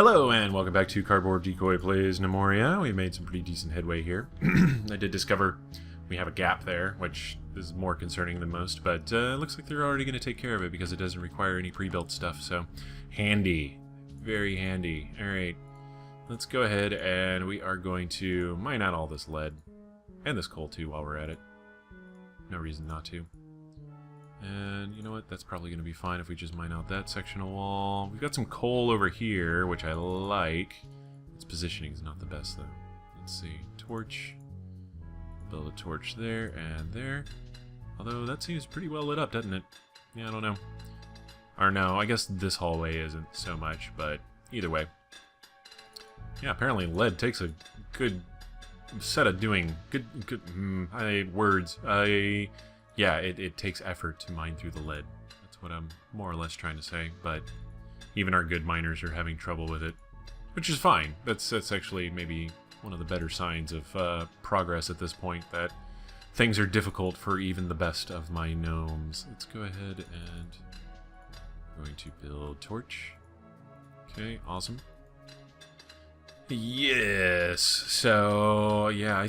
Hello and welcome back to Cardboard Decoy Plays Gnomoria. We made some pretty decent headway here. I did discover we have a gap there, which is more concerning than most, but it looks like they're already going to take care of it because it doesn't require any pre-built stuff, so handy. Very handy. Alright, let's go ahead and we are going to mine out all this lead, and this coal too while we're at it. No reason not to. And you know what, that's probably going to be fine if we just mine out that sectional wall. We've got some coal over here, which I like. Its positioning is not the best though. Let's see, torch. Build a torch there and there. Although that seems pretty well lit up, doesn't it? Yeah, I don't know. Or no, I guess this hallway isn't so much, but either way. Yeah, apparently lead takes a good set of doing. Yeah, it takes effort to mine through the lead. That's what I'm more or less trying to say, but even our good miners are having trouble with it. Which is fine. That's actually maybe one of the better signs of progress at this point, that things are difficult for even the best of my gnomes. Let's go ahead and I'm going to build torch. Okay, awesome. Yes! So, yeah,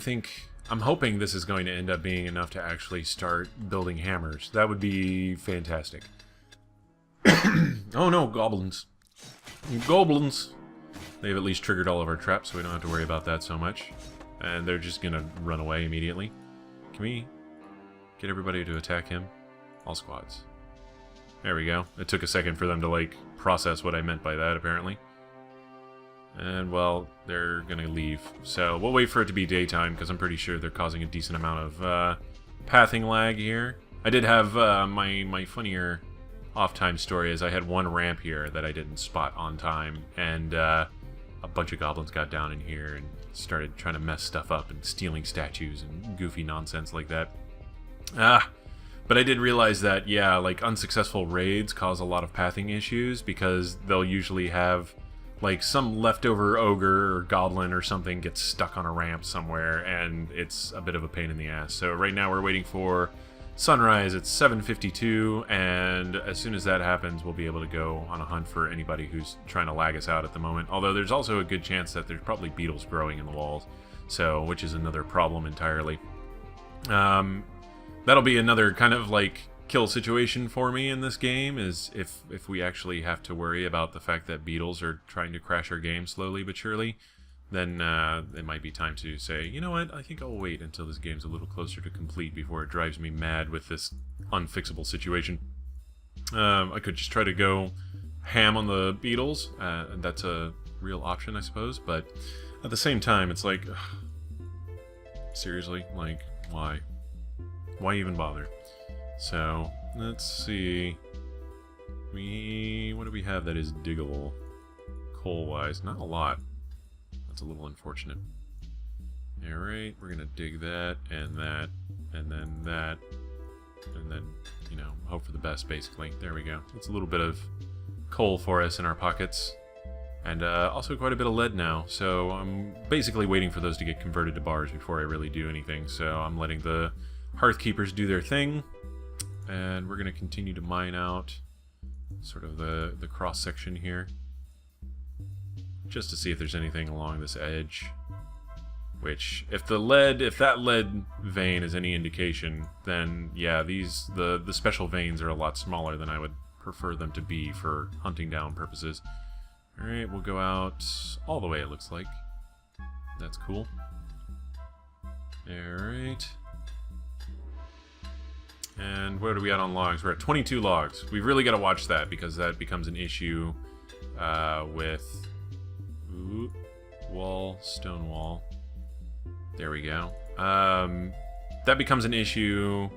I'm hoping this is going to end up being enough to actually start building hammers. That would be fantastic. Oh no, goblins. Goblins! They've at least triggered all of our traps, so we don't have to worry about that so much. And they're just gonna run away immediately. Can we get everybody to attack him? All squads. There we go. It took a second for them to, like, process what I meant by that, apparently. And, well, they're gonna leave. So, we'll wait for it to be daytime, because I'm pretty sure they're causing a decent amount of pathing lag here. I did have my funnier off-time story is I had one ramp here that I didn't spot on time, and a bunch of goblins got down in here and started trying to mess stuff up and stealing statues and goofy nonsense like that. But I did realize that, yeah, like, unsuccessful raids cause a lot of pathing issues, because they'll usually have like some leftover ogre or goblin or something gets stuck on a ramp somewhere, and it's a bit of a pain in the ass. So right now we're waiting for sunrise at 7:52, and as soon as that happens, we'll be able to go on a hunt for anybody who's trying to lag us out at the moment. Although there's also a good chance that there's probably beetles growing in the walls, so which is another problem entirely. That'll be another kind of like kill situation for me in this game, is if we actually have to worry about the fact that beetles are trying to crash our game slowly but surely, then it might be time to say, you know what, I think I'll wait until this game's a little closer to complete before it drives me mad with this unfixable situation. I could just try to go ham on the beetles, and that's a real option, I suppose, but at the same time, it's like, ugh, seriously, like, why? Why even bother? So, let's see. What do we have that is diggable? Coal-wise, not a lot. That's a little unfortunate. Alright, we're gonna dig that, and then that, and then, you know, hope for the best, basically. There we go. It's a little bit of coal for us in our pockets. And also quite a bit of lead now, so I'm basically waiting for those to get converted to bars before I really do anything. So I'm letting the Hearthkeepers do their thing. And we're going to continue to mine out sort of the cross-section here, just to see if there's anything along this edge. Which, if that lead vein is any indication, then yeah, the special veins are a lot smaller than I would prefer them to be for hunting down purposes. Alright, we'll go out all the way, it looks like. That's cool. Alright. And what are we at on logs? We're at 22 logs. We've really got to watch that, because that becomes an issue with stone wall. There we go. That becomes an issue.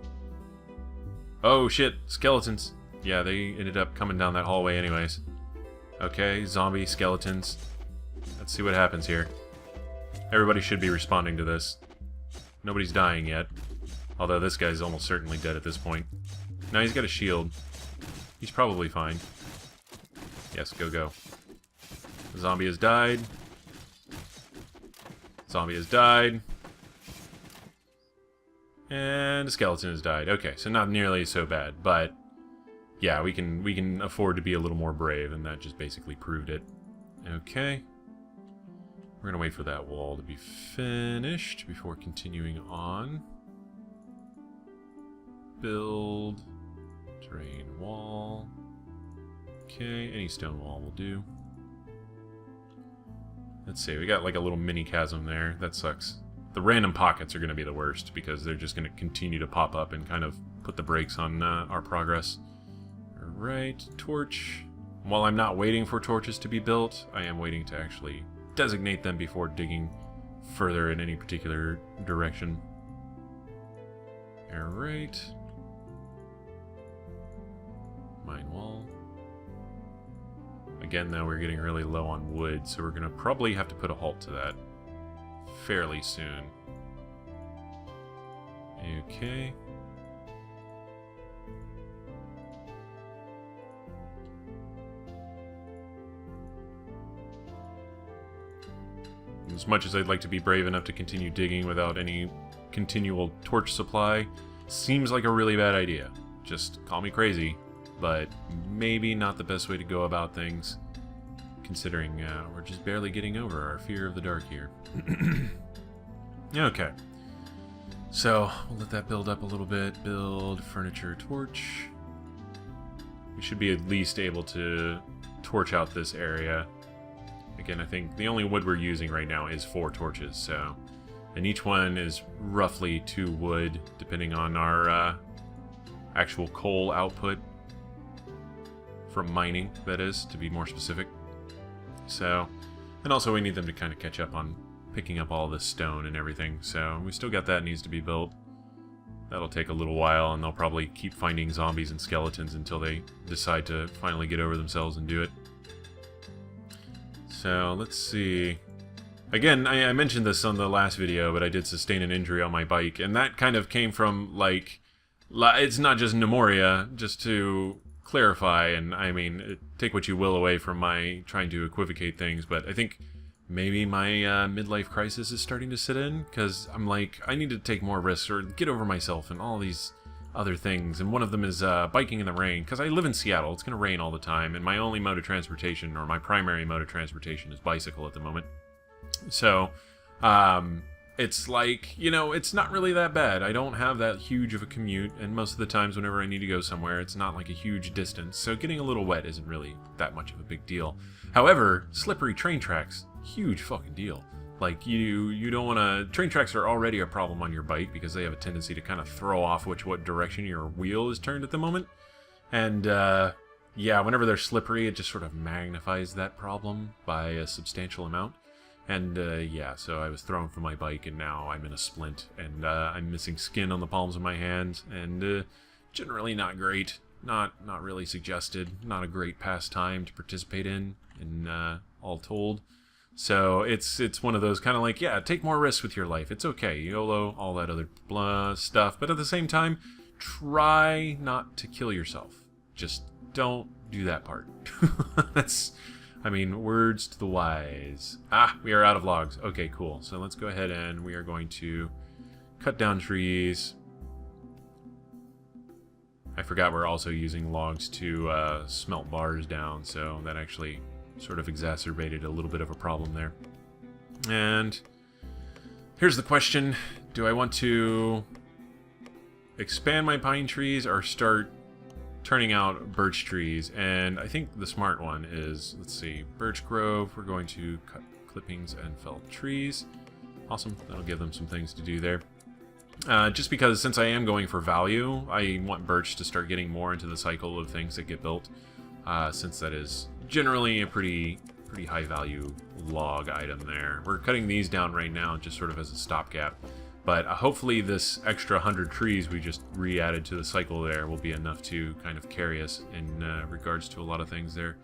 Oh shit, skeletons. Yeah, they ended up coming down that hallway anyways. Okay, zombie skeletons. Let's see what happens here. Everybody should be responding to this. Nobody's dying yet. Although this guy's almost certainly dead at this point. Now he's got a shield. He's probably fine. Yes, go. The zombie has died. Zombie has died. And the skeleton has died. Okay, so not nearly so bad, but yeah, we can afford to be a little more brave, and that just basically proved it. Okay. We're gonna wait for that wall to be finished before continuing on. Build. Terrain wall. Okay, any stone wall will do. Let's see, we got like a little mini chasm there. That sucks. The random pockets are going to be the worst because they're just going to continue to pop up and kind of put the brakes on our progress. Alright, torch. While I'm not waiting for torches to be built, I am waiting to actually designate them before digging further in any particular direction. Alright. Mine wall. Again, though, we're getting really low on wood, so we're going to probably have to put a halt to that fairly soon. Okay. As much as I'd like to be brave enough to continue digging without any continual torch supply, seems like a really bad idea. Just call me crazy, but maybe not the best way to go about things, considering we're just barely getting over our fear of the dark here. Okay. So, we'll let that build up a little bit. Build furniture torch. We should be at least able to torch out this area. Again, I think the only wood we're using right now is 4 torches, so... And each one is roughly 2 wood, depending on our actual coal output. From mining, that is, to be more specific. So, and also we need them to kind of catch up on picking up all this stone and everything, so we still got that needs to be built. That'll take a little while, and they'll probably keep finding zombies and skeletons until they decide to finally get over themselves and do it. So, let's see. Again, I mentioned this on the last video, but I did sustain an injury on my bike, and that kind of came from, like, it's not just Gnomoria, just to clarify, and I mean, take what you will away from my trying to equivocate things, but I think maybe my midlife crisis is starting to sit in, because I'm like, I need to take more risks or get over myself and all these other things, and one of them is biking in the rain, because I live in Seattle, it's going to rain all the time, and my only mode of transportation, or my primary mode of transportation, is bicycle at the moment. So, it's like, you know, it's not really that bad. I don't have that huge of a commute, and most of the times whenever I need to go somewhere, it's not like a huge distance, so getting a little wet isn't really that much of a big deal. However, slippery train tracks, huge fucking deal. Like, you don't want to... Train tracks are already a problem on your bike because they have a tendency to kind of throw off what direction your wheel is turned at the moment. And, yeah, whenever they're slippery, it just sort of magnifies that problem by a substantial amount. And, yeah, so I was thrown from my bike, and now I'm in a splint, and I'm missing skin on the palms of my hands, and generally not great. Not really suggested. Not a great pastime to participate in all told. So it's one of those kind of like, yeah, take more risks with your life. It's okay, YOLO, all that other blah stuff. But at the same time, try not to kill yourself. Just don't do that part. That's, I mean, words to the wise. Ah, we are out of logs. Okay, cool. So let's go ahead and we are going to cut down trees. I forgot we're also using logs to smelt bars down, so that actually sort of exacerbated a little bit of a problem there. And here's the question. Do I want to expand my pine trees or start turning out birch trees? And I think the smart one is, let's see, birch grove. We're going to cut clippings and fell trees. Awesome. That'll give them some things to do there. Just because since I am going for value, I want birch to start getting more into the cycle of things that get built, since that is generally a pretty high value log item there. We're cutting these down right now just sort of as a stopgap, but hopefully this extra 100 trees we just re-added to the cycle there will be enough to kind of carry us in regards to a lot of things there.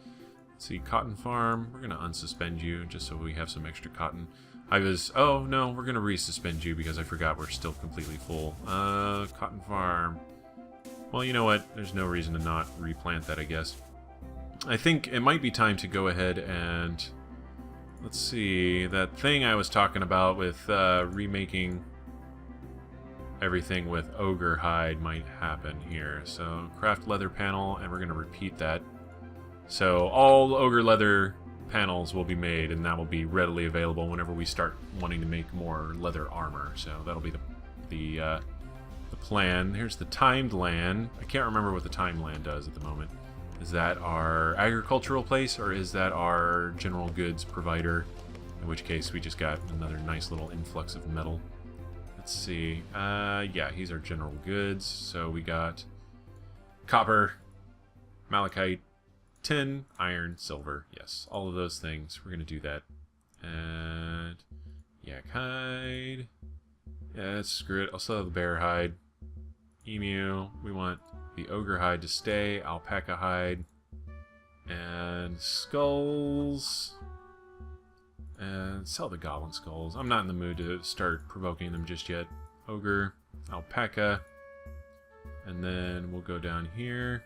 Let's see, cotton farm, we're going to unsuspend you just so we have some extra cotton. Oh no, we're going to resuspend you because I forgot we're still completely full. Cotton farm. Well, you know what, there's no reason to not replant that, I guess. I think it might be time to go ahead and, let's see, that thing I was talking about with remaking everything with ogre hide might happen here. So craft leather panel, and we're going to repeat that. So all ogre leather panels will be made, and that will be readily available whenever we start wanting to make more leather armor. So that'll be the plan. Here's the timed land. I can't remember what the timed land does at the moment. Is that our agricultural place, or is that our general goods provider? In which case, we just got another nice little influx of metal. Let's see. Yeah, he's our general goods. So we got copper, malachite, tin, iron, silver. Yes, all of those things. We're going to do that. And yak hide. Yeah, screw it. I'll still have the bear hide. Emu. We want the ogre hide to stay. Alpaca hide. And skulls. And sell the goblin skulls. I'm not in the mood to start provoking them just yet. Ogre. Alpaca. And then we'll go down here.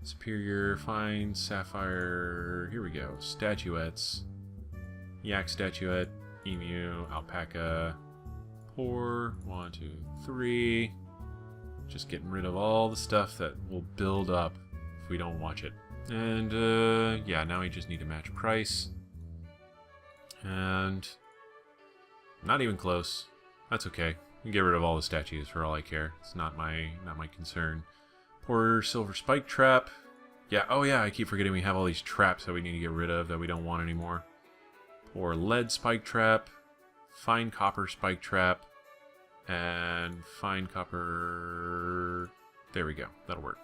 Superior, fine, sapphire. Here we go. Statuettes. Yak statuette. Emu. Alpaca. Poor. 1, 2, 3. Just getting rid of all the stuff that will build up if we don't watch it. And, yeah, now we just need to match price. And not even close. That's okay. We can get rid of all the statues for all I care. It's not my concern. Poor silver spike trap. Yeah, oh yeah, I keep forgetting we have all these traps that we need to get rid of that we don't want anymore. Poor lead spike trap. Fine copper spike trap. And fine copper... There we go. That'll work.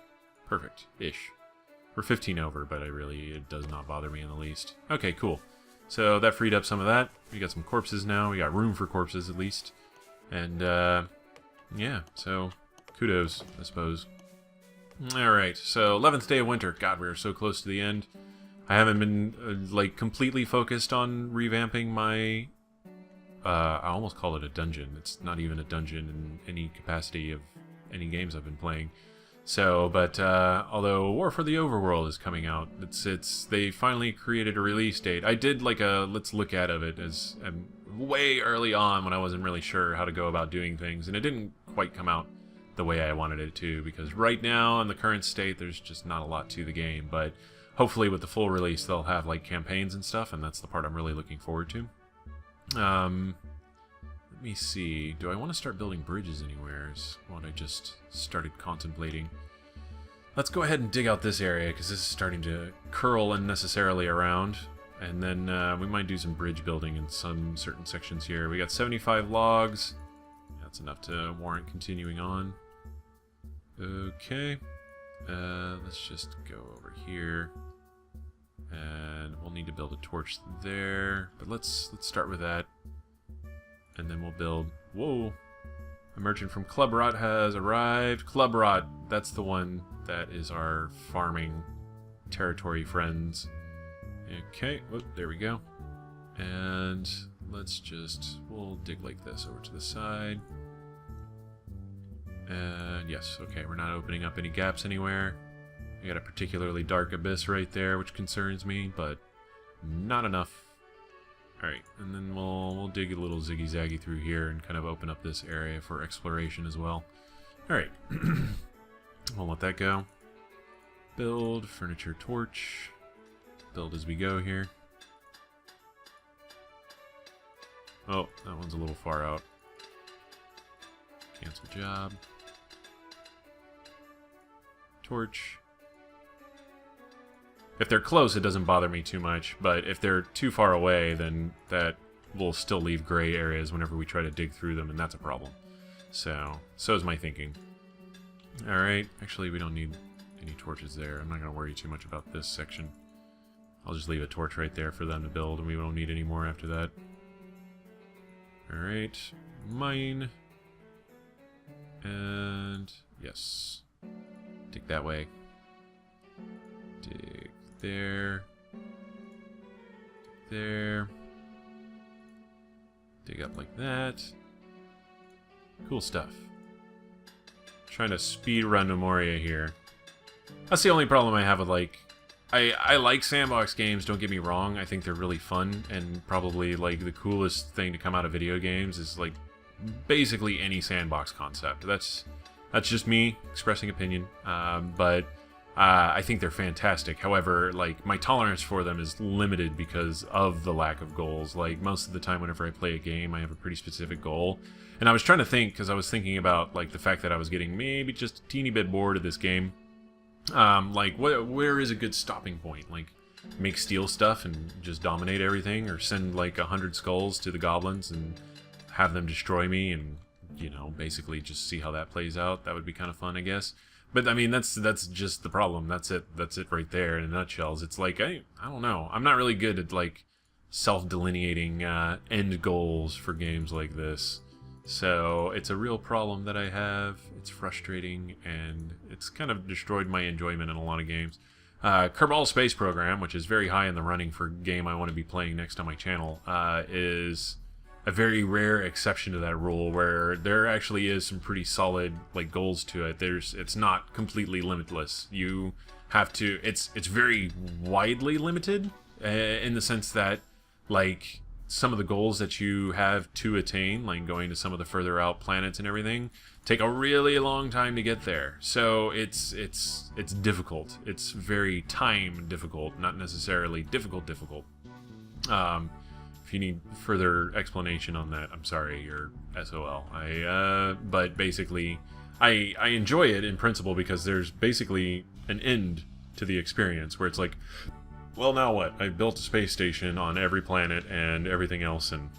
Perfect-ish. We're 15 over, but it does not bother me in the least. Okay, cool. So that freed up some of that. We got some corpses now. We got room for corpses, at least. And, yeah, so kudos, I suppose. Alright, so 11th day of winter. God, we are so close to the end. I haven't been, like, completely focused on revamping my... I almost call it a dungeon. It's not even a dungeon in any capacity of any games I've been playing. So, but, although War for the Overworld is coming out, they finally created a release date. I did, like, a let's look at of it as way early on when I wasn't really sure how to go about doing things, and it didn't quite come out the way I wanted it to, because right now, in the current state, there's just not a lot to the game, but hopefully with the full release, they'll have, like, campaigns and stuff, and that's the part I'm really looking forward to. Let me see. Do I want to start building bridges anywhere? Is what I just started contemplating. Let's go ahead and dig out this area, because this is starting to curl unnecessarily around. And then we might do some bridge building in some certain sections here. We got 75 logs. That's enough to warrant continuing on. Okay. Let's just go over here. And we'll need to build a torch there. But let's start with that. And then we'll build... Whoa! A merchant from Clubrot has arrived. Clubrot, that's the one that is our farming territory friends. Okay, whoop, there we go. And we'll dig like this over to the side. And yes, okay, we're not opening up any gaps anywhere. We got a particularly dark abyss right there, which concerns me, but not enough. Alright, and then we'll dig a little ziggy-zaggy through here and kind of open up this area for exploration as well. Alright, we'll let that go. Build, furniture torch. Build as we go here. Oh, that one's a little far out. Cancel job. Torch. If they're close, it doesn't bother me too much, but if they're too far away, then that will still leave gray areas whenever we try to dig through them, and that's a problem. So is my thinking. Alright, actually we don't need any torches there. I'm not going to worry too much about this section. I'll just leave a torch right there for them to build, and we won't need any more after that. Alright, mine. And yes. Dig that way. Dig there. There. Dig up like that. Cool stuff. Trying to speed run Gnomoria here. That's the only problem I have with, like... I like sandbox games, don't get me wrong. I think they're really fun, and probably, like, the coolest thing to come out of video games is, like, basically any sandbox concept. That's just me expressing opinion. But I think they're fantastic. However, like, my tolerance for them is limited because of the lack of goals. Like, most of the time whenever I play a game, I have a pretty specific goal. And I was trying to think, because I was thinking about, like, the fact that I was getting maybe just a teeny bit bored of this game. Like, where is a good stopping point? Like, make steel stuff and just dominate everything? Or send, like, 100 skulls to the goblins and have them destroy me and, you know, basically just see how that plays out? That would be kind of fun, I guess. But, I mean, that's just the problem. That's it right there in a nutshell. It's like, I don't know. I'm not really good at, like, self-delineating end goals for games like this. So, it's a real problem that I have. It's frustrating, and it's kind of destroyed my enjoyment in a lot of games. Kerbal Space Program, which is very high in the running for a game I want to be playing next on my channel, is a very rare exception to that rule, where there actually is some pretty solid, like, goals to it. It's not completely limitless. You have to, it's very widely limited, in the sense that, like, some of the goals that you have to attain, like going to some of the further out planets and everything, take a really long time to get there. So it's difficult. It's very time difficult, not necessarily difficult. If you need further explanation on that, I'm sorry, you're SOL. But basically, I enjoy it in principle because there's basically an end to the experience where it's like, well, now what? I built a space station on every planet and everything else, and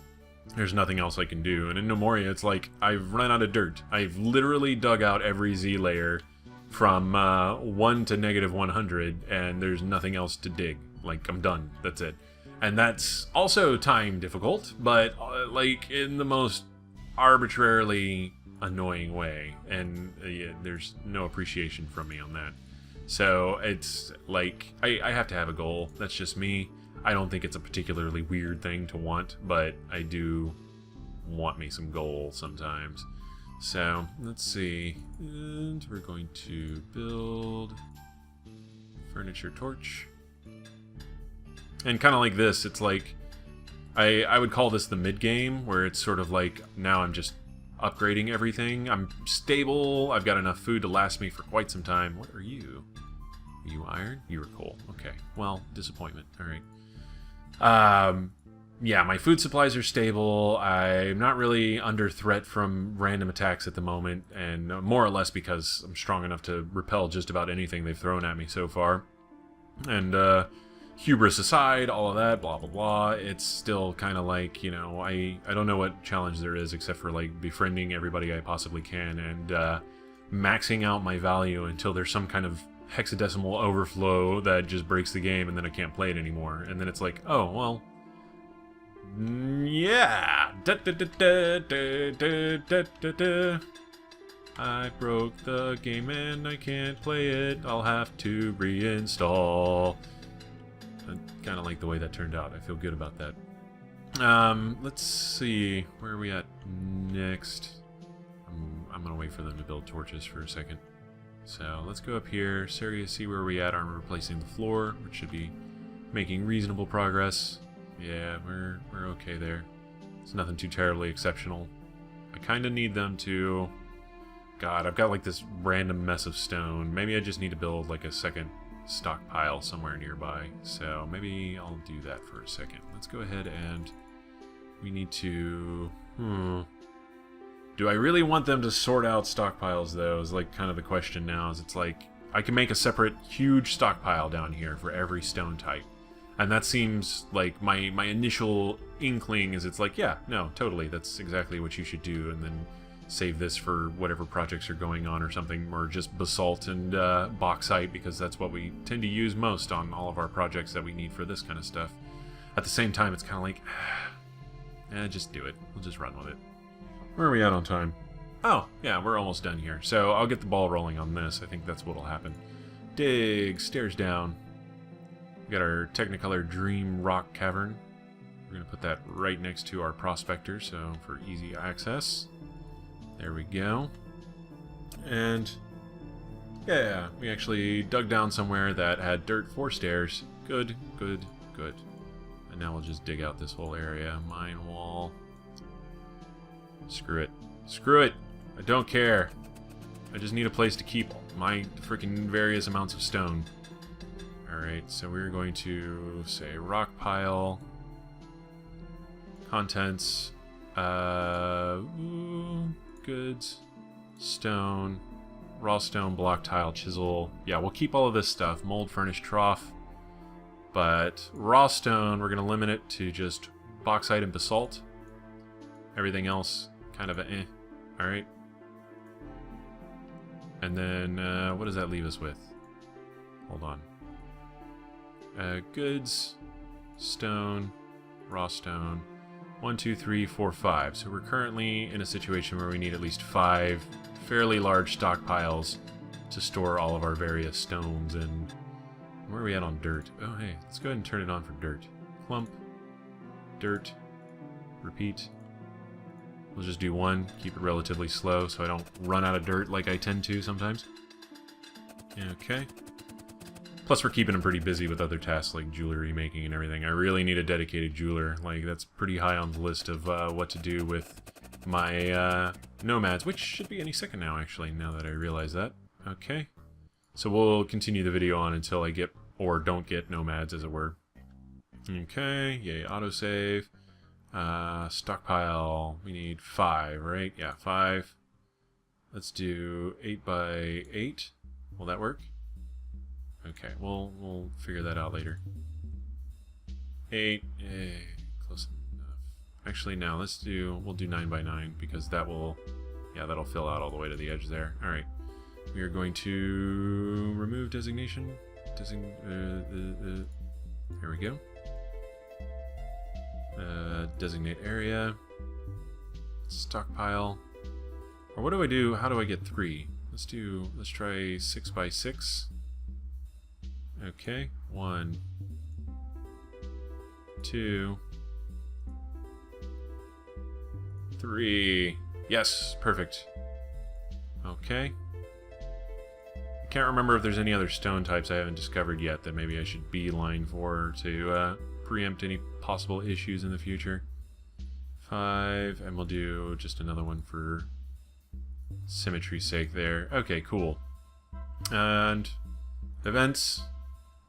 there's nothing else I can do. And in Gnomoria, it's like, I've run out of dirt. I've literally dug out every Z layer from 1 to -100, and there's nothing else to dig. Like, I'm done. That's it. And that's also time difficult, but like in the most arbitrarily annoying way. And yeah, there's no appreciation from me on that. So it's like, I have to have a goal. That's just me. I don't think it's a particularly weird thing to want, but I do want me some goal sometimes. So let's see. And we're going to build furniture torch. And kind of like this, it's like, I would call this the mid-game, where it's sort of like, now I'm just upgrading everything. I'm stable, I've got enough food to last me for quite some time. What are you? Are you iron? You were coal. Okay, well, disappointment. Alright. Yeah, my food supplies are stable. I'm not really under threat from random attacks at the moment, and more or less because I'm strong enough to repel just about anything they've thrown at me so far. And, hubris aside, all of that, blah, blah, blah, it's still kind of like, you know, I don't know what challenge there is except for, like, befriending everybody I possibly can and maxing out my value until there's some kind of hexadecimal overflow that just breaks the game and then I can't play it anymore. And then it's like, oh, well, yeah. I broke the game and I can't play it. I'll have to reinstall. I kind of like the way that turned out. I feel good about that. Let's see. Where are we at next? I'm going to wait for them to build torches for a second. So let's go up here. Serious, see where we at. I'm replacing the floor, which should be making reasonable progress. Yeah, we're okay there. It's nothing too terribly exceptional. I kind of need them to... God, I've got like this random mess of stone. Maybe I just need to build like a second stockpile somewhere nearby. So maybe I'll do that for a second. Let's go ahead and we need to... Do I really want them to sort out stockpiles though is like kind of the question now. Is it's like I can make a separate huge stockpile down here for every stone type. And that seems like my initial inkling is it's like, yeah, no, totally, that's exactly what you should do, and then save this for whatever projects are going on or something, or just basalt and bauxite, because that's what we tend to use most on all of our projects that we need for this kind of stuff. At the same time, it's kind of like, just do it. We'll just run with it. Where are we at on time? Oh, yeah, we're almost done here. So I'll get the ball rolling on this. I think that's what'll happen. Dig, stairs down. We got our Technicolor Dream Rock Cavern. We're going to put that right next to our prospector, so for easy access. There we go. And yeah, we actually dug down somewhere that had dirt for stairs. Good, good, good. And now we'll just dig out this whole area. Mine wall. Screw it. Screw it! I don't care. I just need a place to keep my freaking various amounts of stone. Alright, so we're going to say rock pile, contents, goods, stone, raw stone, block tile, chisel. Yeah, we'll keep all of this stuff. Mold, furnish, trough. But raw stone, we're going to limit it to just bauxite and basalt. Everything else, kind of a eh. Alright. And then, what does that leave us with? Hold on. Goods, stone, raw stone. 1, 2, 3, 4, 5. So we're currently in a situation where we need at least 5 fairly large stockpiles to store all of our various stones. And where are we at on dirt? Oh, hey, let's go ahead and turn it on for dirt. Clump, dirt, repeat. We'll just do 1, keep it relatively slow so I don't run out of dirt like I tend to sometimes. Okay. Plus we're keeping him pretty busy with other tasks like jewelry making and everything. I really need a dedicated jeweler. Like, that's pretty high on the list of what to do with my nomads, which should be any second now, actually, now that I realize that. Okay. So we'll continue the video on until I get, or don't get, nomads, as it were. Okay, yay, autosave. Stockpile, we need 5, right? Yeah, 5. Let's do 8 by 8. Will that work? Okay, we'll figure that out later. 8, close enough. Actually, no, we'll do 9 by 9 because that will, yeah, that'll fill out all the way to the edge there. All right, we are going to remove designation. Here we go. Designate area, stockpile, or what do I do? How do I get 3? Let's try 6 by 6. Okay, 1, 2, 3. Yes, perfect. Okay. I can't remember if there's any other stone types I haven't discovered yet that maybe I should beeline for to preempt any possible issues in the future. 5, and we'll do just another one for symmetry's sake there. Okay, cool. And events.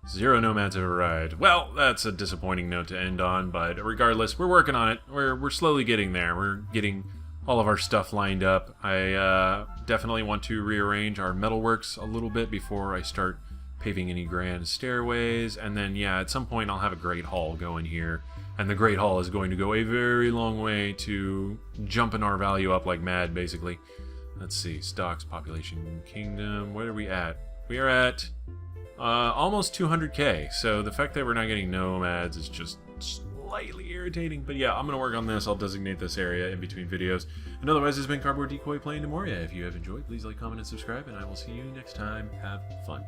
0 nomads have arrived. Well, that's a disappointing note to end on, but regardless, we're working on it. We're slowly getting there. We're getting all of our stuff lined up. I definitely want to rearrange our metalworks a little bit before I start paving any grand stairways, and then yeah, at some point I'll have a Great Hall going here, and the Great Hall is going to go a very long way to jumping our value up like mad, basically. Let's see, stocks, population, kingdom, what are we at? We are at almost 200k, so the fact that we're not getting nomads is just slightly irritating, but yeah, I'm gonna work on this. I'll designate this area in between videos. And otherwise, this has been Cardboard Decoy playing Gnomoria. If you have enjoyed, please like, comment, and subscribe, and I will see you next time. Have fun.